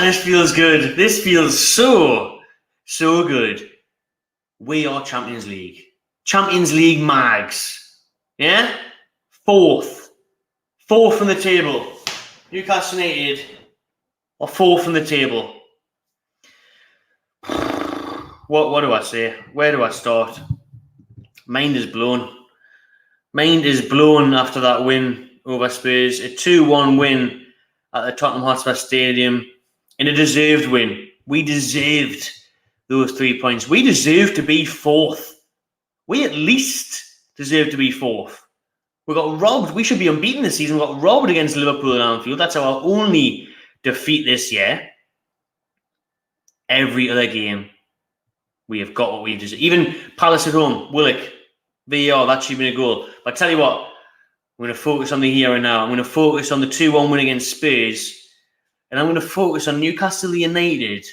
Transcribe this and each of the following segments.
This feels good. This feels so good. We are Champions League. Champions League mags. Yeah? Fourth from the table. Newcastle United are fourth from the table. What do I say? Where do I start? Mind is blown. Mind is blown after that win over Spurs. A 2-1 win at the Tottenham Hotspur Stadium. And a deserved win. We deserved those 3 points. We deserve to be fourth. We at least deserve to be fourth. We got robbed. We should be unbeaten this season. We got robbed against Liverpool at Anfield. That's our only defeat this year. Every other game, we have got what we deserve. Even Palace at home, Willock, VAR, that should have been a goal. But I tell you what, I'm going to focus on the here and now. I'm going to focus on the 2-1 win against Spurs. And I'm going to focus on Newcastle United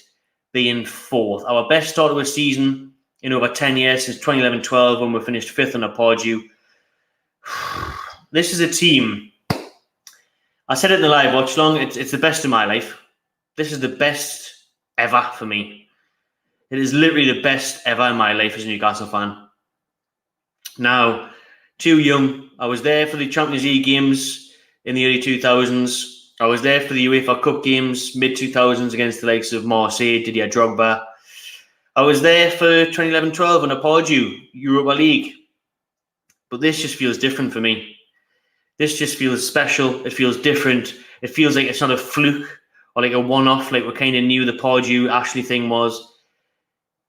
being fourth. Our best start of a season in over 10 years since 2011-12 when we finished fifth on a Pardew. This is a team, I said it in the live watch long, it's the best of my life. This is the best ever for me. It is literally the best ever in my life as a Newcastle fan. Now, too young. I was there for the Champions League games in the early 2000s. I was there for the UEFA Cup games, mid-2000s, against the likes of Marseille, Didier Drogba. I was there for 2011-12 on a Pardew, Europa League. But this just feels different for me. This just feels special. It feels different. It feels like it's not a fluke or like a one-off, like we kind of knew the Pardew Ashley thing was.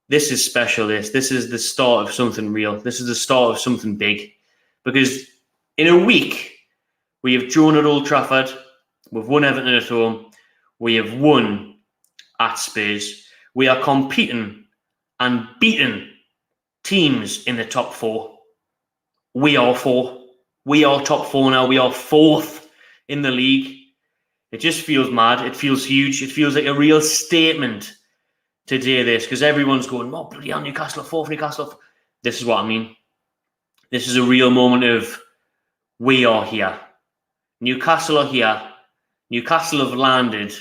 This is special, this is the start of something real. This is the start of something big. Because in a week, we have drawn at Old Trafford. We've won Everton at home. We have won at Spurs. We are competing and beating teams in the top four. We are four. We are top four now. We are fourth in the league. It just feels mad. It feels huge. It feels like a real statement today, this, because everyone's going, oh, bloody hell, Newcastle are fourth, Newcastle. This is what I mean. This is a real moment of we are here. Newcastle are here. Newcastle have landed.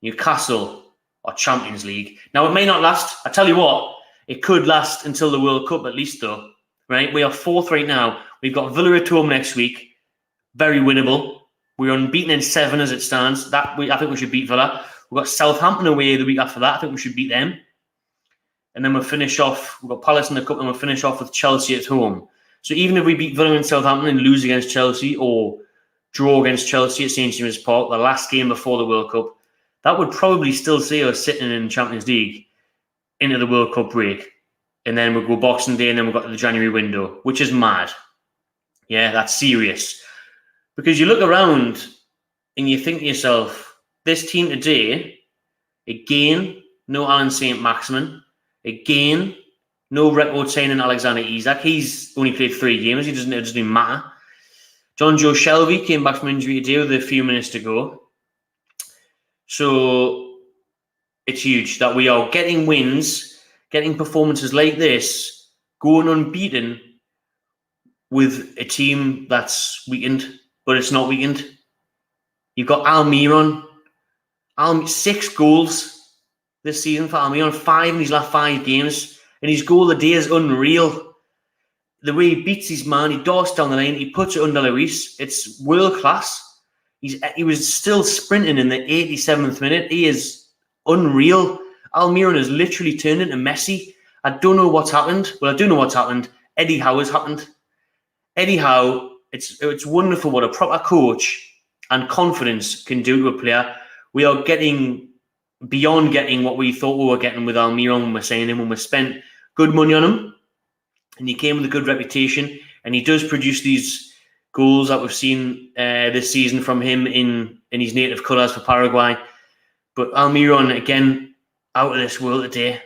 Newcastle are Champions League. Now, it may not last. I tell you what, it could last until the World Cup at least, though. Right? We are fourth right now. We've got Villa at home next week. Very winnable. We're unbeaten in 7 as it stands. I think we should beat Villa. We've got Southampton away the week after that. I think we should beat them. And then we'll finish off. We've got Palace in the Cup and we'll finish off with Chelsea at home. So even if we beat Villa and Southampton and lose against Chelsea or draw against Chelsea at St James's Park, the last game before the World Cup, that would probably still see us sitting in Champions League into the World Cup break. And then we'll go Boxing Day and then we've got the January window, which is mad. Yeah, that's serious. Because you look around and you think to yourself, this team today, again, no Alan St. Maximin. Again, no record signing Alexander Isak. He's only played 3 games. It doesn't even matter. John Joe Shelby came back from injury today with a few minutes to go. So it's huge that we are getting wins, getting performances like this, going unbeaten with a team that's weakened, but it's not weakened. You've got Almiron. 6 goals this season for Almiron, 5 in his last 5 games. And his goal of the day is unreal. The way he beats his man, he darts down the line, he puts it under Luis. It's world class. He was still sprinting in the 87th minute. He is unreal. Almiron has literally turned into Messi. I don't know what's happened. Well, I do know what's happened. Eddie Howe has happened. Eddie Howe, it's wonderful what a proper coach and confidence can do to a player. We are getting beyond getting what we thought we were getting with Almiron when we're saying him, when we spent good money on him. And he came with a good reputation. And he does produce these goals that we've seen this season from him in his native colours for Paraguay. But Almiron, again, out of this world today.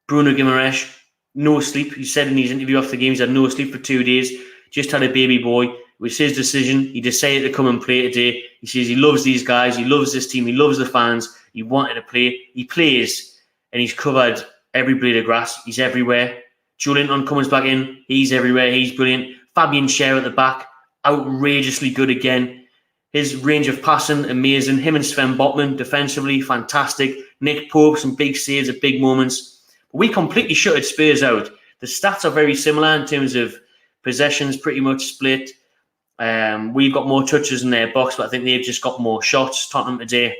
Bruno Guimaraes, no sleep. He said in his interview after the game, he's had no sleep for 2 days. Just had a baby boy. It was his decision. He decided to come and play today. He says he loves these guys. He loves this team. He loves the fans. He wanted to play. He plays. And he's covered every blade of grass. He's everywhere. Joe Linton comes back in. He's everywhere. He's brilliant. Fabian Schär at the back. outrageously good again. His range of passing, amazing. Him and Sven Botman, defensively, fantastic. Nick Pope, some big saves at big moments. We completely shuttered Spurs out. The stats are very similar in terms of possessions, pretty much split. We've got more touches in their box, but I think they've just got more shots, Tottenham today.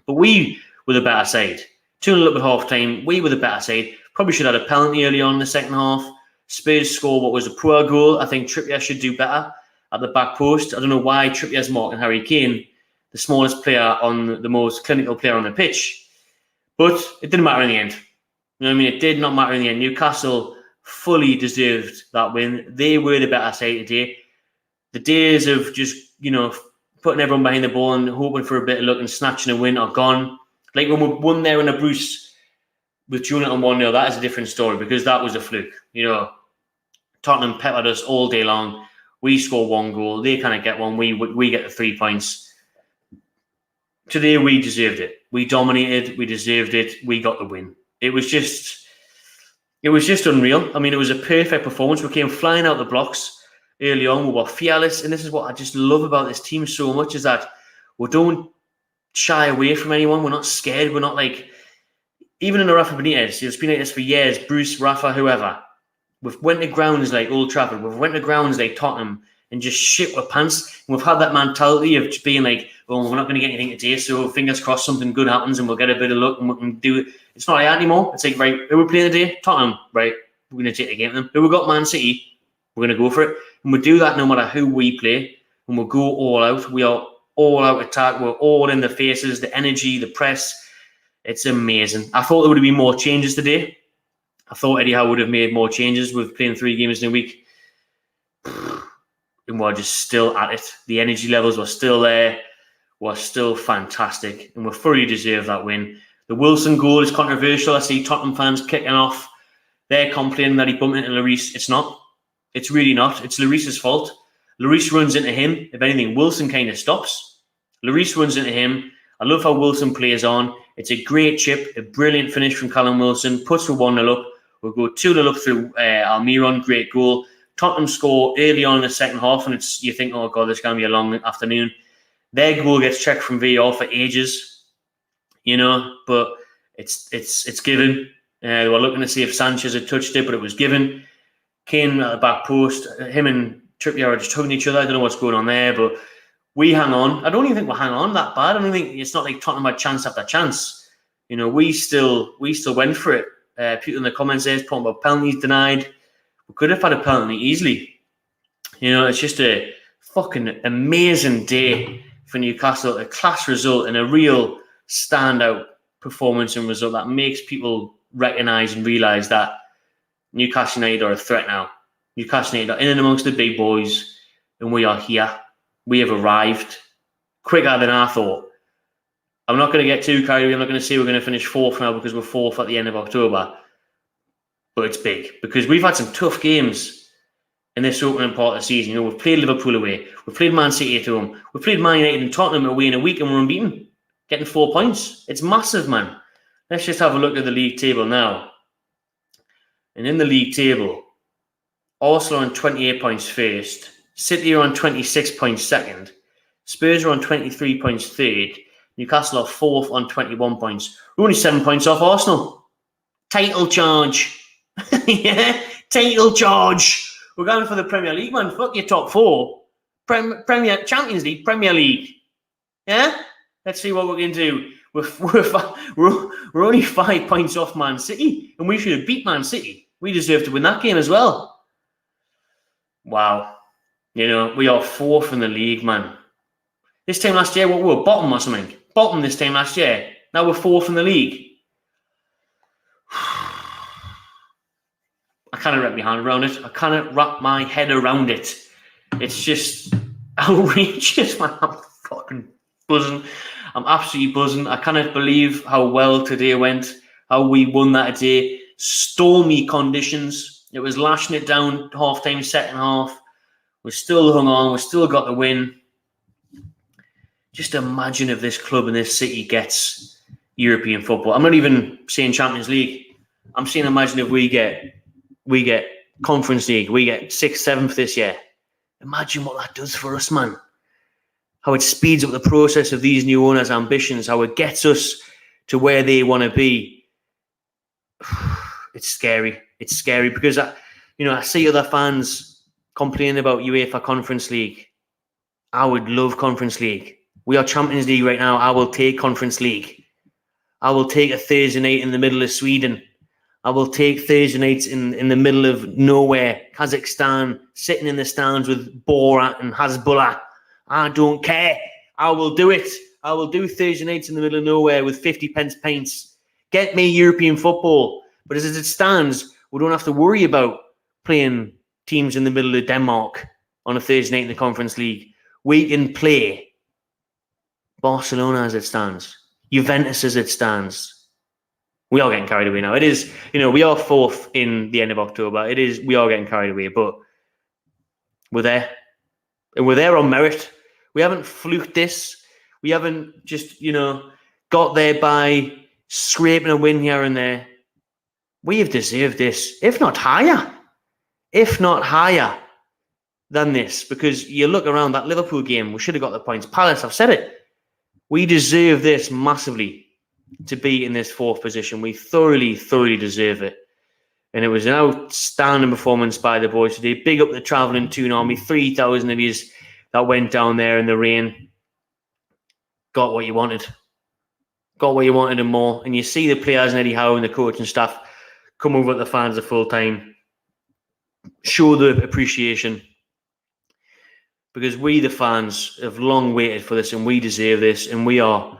But we were the better side. 2-0 up at half-time, we were the better side. Probably should have had a penalty early on in the second half. Spurs score what was a poor goal. I think Trippier should do better at the back post. I don't know why Trippier's marking Harry Kane, the smallest player on the most clinical player on the pitch. But it didn't matter in the end. You know what I mean? It did not matter in the end. Newcastle fully deserved that win. They were the better side today. The days of just, putting everyone behind the ball and hoping for a bit of luck and snatching a win are gone. Like when we won there in a Bruce with Jonathan on 1-0, that is a different story because that was a fluke. Tottenham peppered us all day long. We score one goal. They kind of get one. We get the 3 points. Today, we deserved it. We dominated. We deserved it. We got the win. It was just unreal. I mean, it was a perfect performance. We came flying out the blocks early on. We were fearless. And this is what I just love about this team so much is that we don't shy away from anyone. We're not scared. We're not like, even in the Rafa Benitez, it's been like this for years, Bruce, Rafa, whoever. We've went to grounds like Old Trafford. We've went to grounds like Tottenham and just shit with pants. And we've had that mentality of just being like, oh, we're not going to get anything today, so fingers crossed something good happens and we'll get a bit of luck and we can do it. It's not like that anymore. It's like, right, who we're playing today? Tottenham, right? We're going to take the game to them. Who we got? Man City. We're going to go for it. And we do that no matter who we play. And we'll go all out. We are all out attack. We're all in the faces, the energy, the press. It's amazing. I thought there would have been more changes today. I thought Eddie Howe would have made more changes with playing 3 games in a week. And we're just still at it. The energy levels were still there. We're still fantastic. And we fully deserve that win. The Wilson goal is controversial. I see Tottenham fans kicking off. They're complaining that he bumped into Lloris. It's not. It's really not. It's Lloris's fault. Lloris runs into him. If anything, Wilson kind of stops. Lloris runs into him. I love how Wilson plays on. It's a great chip, a brilliant finish from Callum Wilson. Puts for 1-0 up. We'll go 2-0 up through Almiron. Great goal. Tottenham score early on in the second half, and you think, oh God, this is going to be a long afternoon. Their goal gets checked from VAR for ages, but it's given. They were looking to see if Sanchez had touched it, but it was given. Kane at the back post, him and Trippier are just hugging each other. I don't know what's going on there, but we hang on. I don't even think we'll hang on that bad. I don't think it's not like Tottenham had chance after chance. We still went for it. People in the comments there talking about penalties denied. We could have had a penalty easily. It's just a fucking amazing day for Newcastle. A class result and a real standout performance and result that makes people recognise and realise that Newcastle United are a threat now. Newcastle United are in and amongst the big boys, and we are here. We have arrived quicker than I thought. I'm not going to get too carried away. I'm not going to say we're going to finish 4th now because we're 4th at the end of October. But it's big because we've had some tough games in this opening part of the season. We've played Liverpool away. We've played Man City at home. We've played Man United and Tottenham away in a week and we're unbeaten. Getting 4 points. It's massive, man. Let's just have a look at the league table now. And in the league table, Arsenal are on 28 points first. City are on 26 points second. Spurs are on 23 points third. Newcastle are 4th on 21 points. We're only 7 points off Arsenal. Title charge. Yeah, title charge. We're going for the Premier League, man. Fuck your top 4. Premier Champions League, Premier League. Yeah? Let's see what we can do. We're only 5 points off Man City, and we should have beat Man City. We deserve to win that game as well. Wow. We are 4th in the league, man. This time last year, we were bottom or something. Bottom this time last year. Now we're 4th in the league. I can't wrap my hand around it. I can't wrap my head around it. It's just outrageous, man. I'm fucking buzzing. I'm absolutely buzzing. I cannot believe how well today went, how we won that day. Stormy conditions. It was lashing it down half-time, second half. We still hung on. We still got the win. Just imagine if this club and this city gets European football. I'm not even saying Champions League. I'm saying imagine if we get Conference League. We get 6th, 7th this year. Imagine what that does for us, man. How it speeds up the process of these new owners' ambitions, how it gets us to where they want to be. It's scary. It's scary because I see other fans complaining about UEFA Conference League. I would love Conference League. We are Champions League right now. I will take Conference League. I will take a Thursday night in the middle of Sweden. I will take Thursday nights in the middle of nowhere, Kazakhstan, sitting in the stands with Borat and Hezbollah. I don't care. I will do it. I will do Thursday nights in the middle of nowhere with 50 pence pints. Get me European football. But as it stands, we don't have to worry about playing teams in the middle of Denmark on a Thursday night in the Conference League. We can play Barcelona as it stands, Juventus as it stands. We are getting carried away now. It is, we are fourth in the end of October. We are getting carried away, but we're there. And we're there on merit. We haven't fluked this. We haven't just, got there by scraping a win here and there. We have deserved this, if not higher than this, because you look around that Liverpool game, we should have got the points. Palace, I've said it. We deserve this massively to be in this fourth position. We thoroughly deserve it. And it was an outstanding performance by the boys today. Big up the travelling Toon Army, 3,000 of yous that went down there in the rain. Got what you wanted. Got what you wanted and more. And you see the players and Eddie Howe and the coach and staff come over at the fans at full time. Show the appreciation. Because we, the fans, have long waited for this and we deserve this. And we are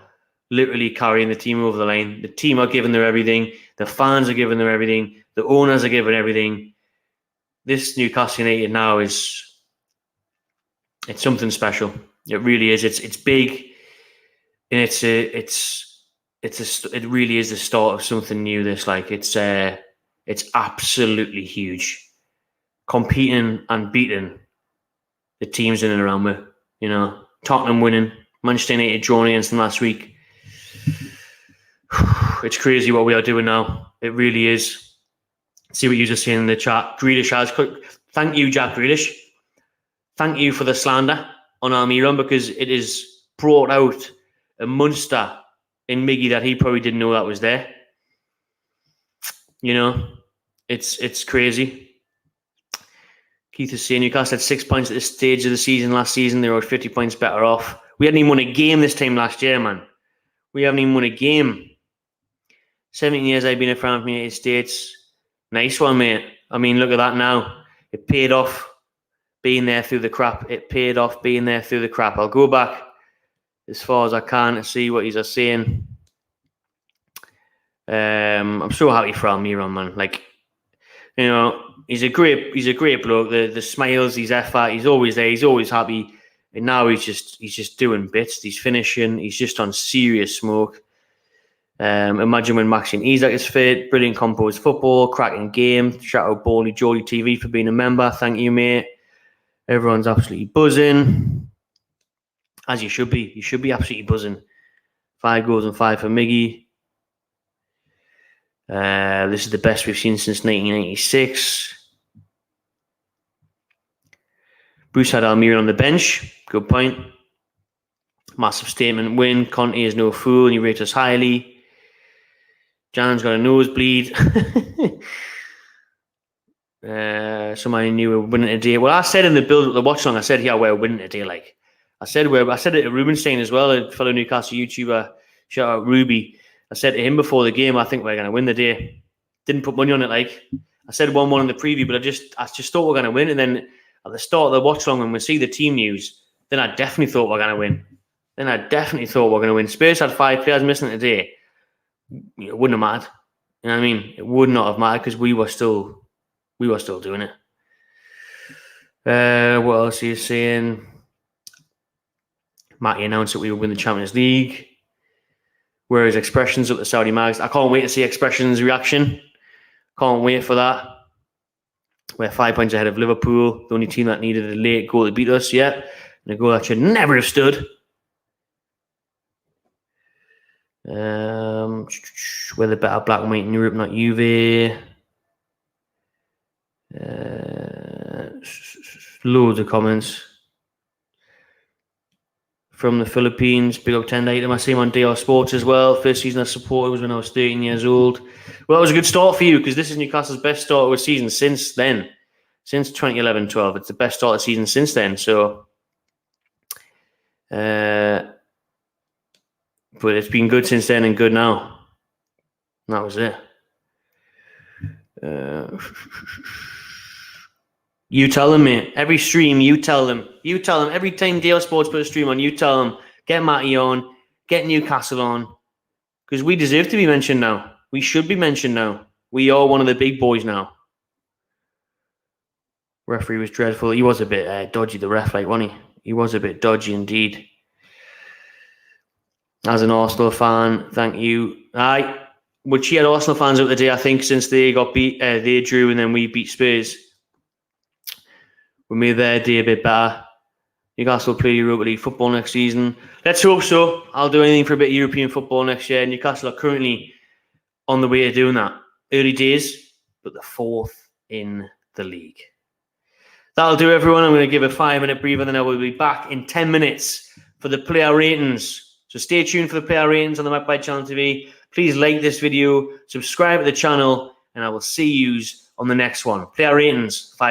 literally carrying the team over the line. The team are giving their everything. The fans are giving their everything. The owners are giving everything. This Newcastle United now it's something special. It really is. It's big, and it really is the start of something new. This it's absolutely huge. Competing and beating the teams in and around me. Tottenham winning, Manchester United drawing against them last week. It's crazy what we are doing now. It really is. See what you just saying in the chat. Grealish has. Thank you, Jack Grealish. Thank you for the slander on Almiron, because it has brought out a monster in Miggy that he probably didn't know that was there. It's crazy. Keith is saying Newcastle had 6 points at this stage of the season last season. They were 50 points better off. We hadn't even won a game this time last year, man. We haven't even won a game. 17 years I've been a fan from the United States. Nice one, mate. I mean, look at that now. It paid off being there through the crap. I'll go back as far as I can to see what he's saying. I'm so happy for Almiron, man. He's a great bloke. The smiles, his effort, he's always there. He's always happy. And now he's just doing bits. He's finishing. He's just on serious smoke. Imagine when Maxine Isak is fit. Brilliant composed football, cracking game. Shout out Bally Jolly TV for being a member. Thank you, mate. Everyone's absolutely buzzing, as you should be. You should be absolutely buzzing. 5 goals and 5 for Miggy. This is the best we've seen since 1996. Bruce had Almiron on the bench. Good point. Massive statement win. Conte is no fool and he rates us highly. Jan's got a nosebleed. Somebody knew we were winning today. Well, I said in the build up the watch long, I said, yeah, we're winning today. I said it to Rubenstein as well, a fellow Newcastle YouTuber. Shout out Ruby. I said to him before the game, I think we're going to win the day. Didn't put money on it. I said 1-1 in the preview, but I just thought we're going to win. And then at the start of the watch long, when we see the team news, then I definitely thought we're going to win. Spurs had 5 players missing today. It wouldn't have mattered. You know what I mean? It would not have mattered because we were still doing it. What else are you saying? Matty announced that we would win the Champions League. Whereas Expressions up the Saudi Mags. I can't wait to see Expressions' reaction. Can't wait for that. We're 5 points ahead of Liverpool, the only team that needed a late goal to beat us yet. And a goal that should never have stood. We're the better black and white in Europe, not Juve. Loads of comments from the Philippines. Big up 10 item. I see him on DR Sports as well. First season I supported was when I was 13 years old. Well, it was a good start for you because this is Newcastle's best start of a season since then. Since 2011-12. It's the best start of the season since then. So, but it's been good since then and good now. And that was it. You tell them, mate. Every stream, you tell them. You tell them. Every time DL Sports put a stream on, you tell them. Get Matty on. Get Newcastle on. Because we deserve to be mentioned now. We should be mentioned now. We are one of the big boys now. Referee was dreadful. He was a bit dodgy, the ref, like, wasn't he? He was a bit dodgy indeed. As an Arsenal fan, thank you. Aye. But she had Arsenal fans out today, I think, since they got beat. They drew and then we beat Spurs. We made their day a bit better. Newcastle will play Europa League football next season. Let's hope so. I'll do anything for a bit of European football next year. Newcastle are currently on the way to doing that. Early days, but the 4th in the league. That'll do, everyone. I'm going to give a 5-minute breather, then I will be back in 10 minutes for the player ratings. So stay tuned for the player ratings on the Magpie Channel TV. Please like this video, subscribe to the channel, and I will see you on the next one. Player ratings.